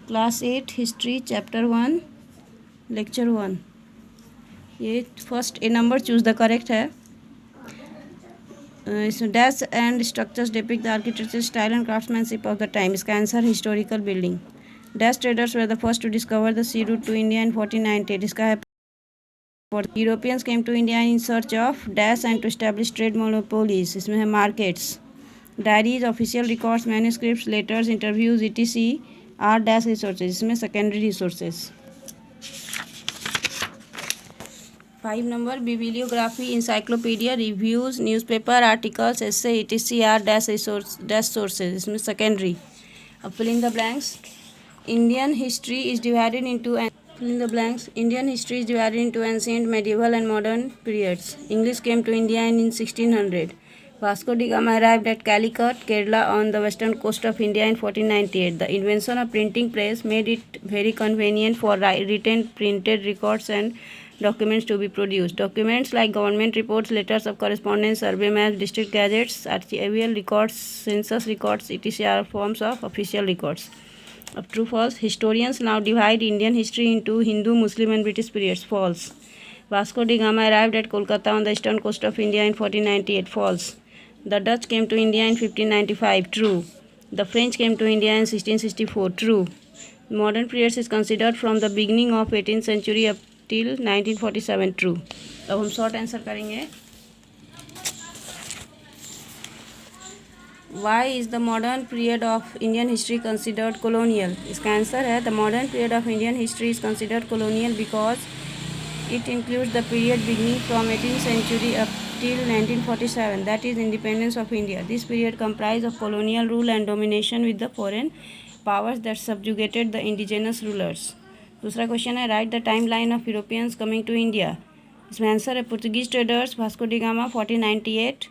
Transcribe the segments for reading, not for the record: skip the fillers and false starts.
Class 8 history chapter 1 lecture 1। ये first a number choose the correct है। इसमें dash and structures depict the architecture style and craftsmanship of the time. इसका answer historical building. Dash traders were the first to discover the sea route to India in 1498। इसका है Europeans came to India in search of dash and to establish trade monopolies. इसमें है markets. Diaries, official records, manuscripts, letters, interviews etc are dash resources. इसमें secondary resources. 5 number bibliography, encyclopedia, reviews, newspaper, articles, essay etc are dash sources. इसमें secondary. अब fill in the blanks. Indian history is divided into fill in the blanks. Indian history is divided into ancient, medieval and modern periods. English came to India in 1600. Vasco da Gama arrived at Calicut, Kerala on the western coast of India in 1498. The invention of printing press made it very convenient for written printed records and documents to be produced. Documents like government reports, letters of correspondence, survey maps, district gazettes, archival records, census records etc are forms of official records. Of true false. Historians now divide Indian history into Hindu, Muslim and British periods. False. Vasco da Gama arrived at Kolkata on the eastern coast of India in 1498. False. The Dutch came to India in 1595. True. The French came to India in 1664. True. Modern periods is considered from the beginning of 18th century up till 1947. True. अब हम short answer करेंगे। Why is the modern period of Indian history considered colonial? इसका answer है the modern period of Indian history is considered colonial because it includes the period beginning from 18th century up till 1947, that is independence of India. This period comprised of colonial rule and domination with the foreign powers that subjugated the indigenous rulers. दूसरा question है write the time line of Europeans coming to India. इसमें answer है Portuguese traders Vasco da Gama 1498,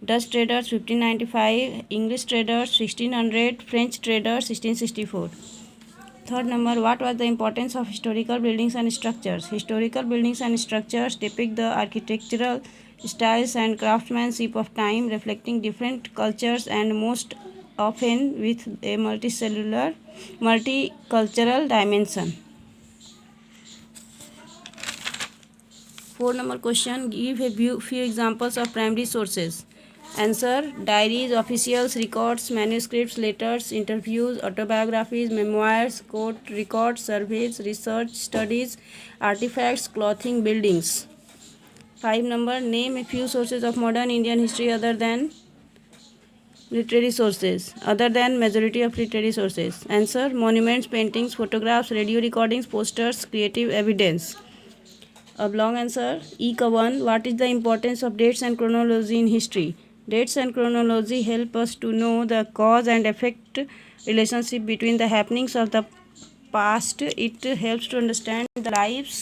Dutch traders 1595, English traders 1600, French traders 1664. Third number, what was the importance of historical buildings and structures? Historical buildings and structures depict the architectural styles and craftsmanship of time, reflecting different cultures and most often with a multicultural dimension. 4 number question, give a few examples of primary sources. Answer: diaries, officials, records, manuscripts, letters, interviews, autobiographies, memoirs, court records, surveys, research studies, artifacts, clothing, buildings. 5 number, name a few sources of modern Indian history other than literary sources. Other than majority of literary sources. Answer: monuments, paintings, photographs, radio recordings, posters, creative evidence. A long answer. E ka 1, what is the importance of dates and chronology in history? Dates and chronology help us to know the cause and effect relationship between the happenings of the past. It helps to understand the lives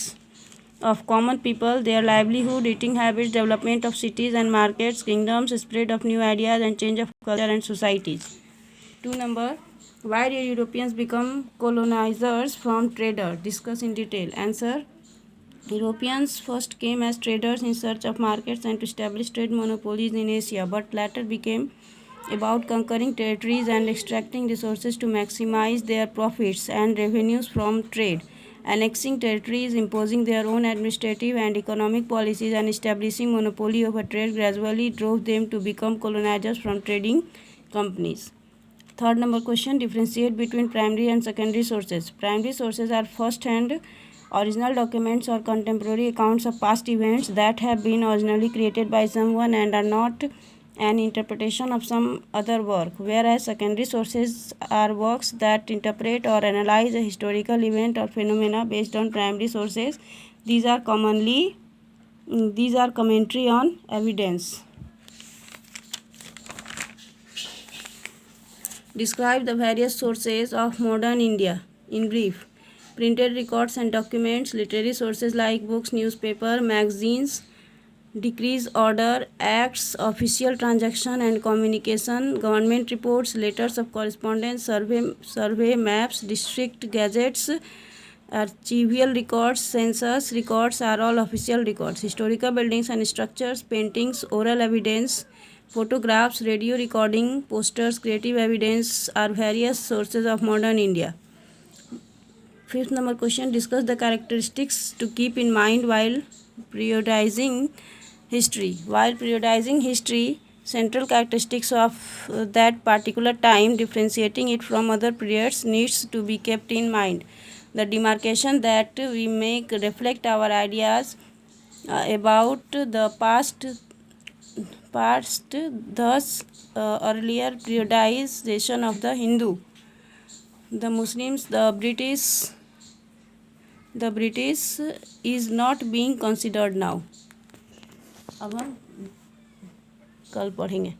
of common people, their livelihood, eating habits, development of cities and markets, kingdoms, spread of new ideas and change of culture and societies. 2 number, why did Europeans become colonizers from traders? Discuss in detail. Answer: Europeans first came as traders in search of markets and to establish trade monopolies in Asia, but later became about conquering territories and extracting resources to maximize their profits and revenues from trade. Annexing territories, imposing their own administrative and economic policies, and establishing monopoly over trade gradually drove them to become colonizers from trading companies. Third number question, differentiate between primary and secondary sources. Primary sources are first-hand original documents or contemporary accounts of past events that have been originally created by someone and are not an interpretation of some other work, whereas secondary sources are works that interpret or analyze a historical event or phenomena based on primary sources. These are commentary on evidence. Describe the various sources of modern India in brief. Printed records and documents, literary sources like books, newspaper, magazines, decrees, order, acts, official transaction and communication, government reports, letters of correspondence, survey maps, district gazettes, archival records, census records are all official records. Historical buildings and structures, paintings, oral evidence, photographs, radio recording, posters, creative evidence are various sources of modern India. Fifth number question, discuss the characteristics to keep in mind while periodizing history. While periodizing history, central characteristics of that particular time, differentiating it from other periods, needs to be kept in mind. The demarcation that we make reflect our ideas about the past, thus earlier periodization of the Hindu, the Muslims, the British is not being considered now. अब हम कल पढ़ेंगे.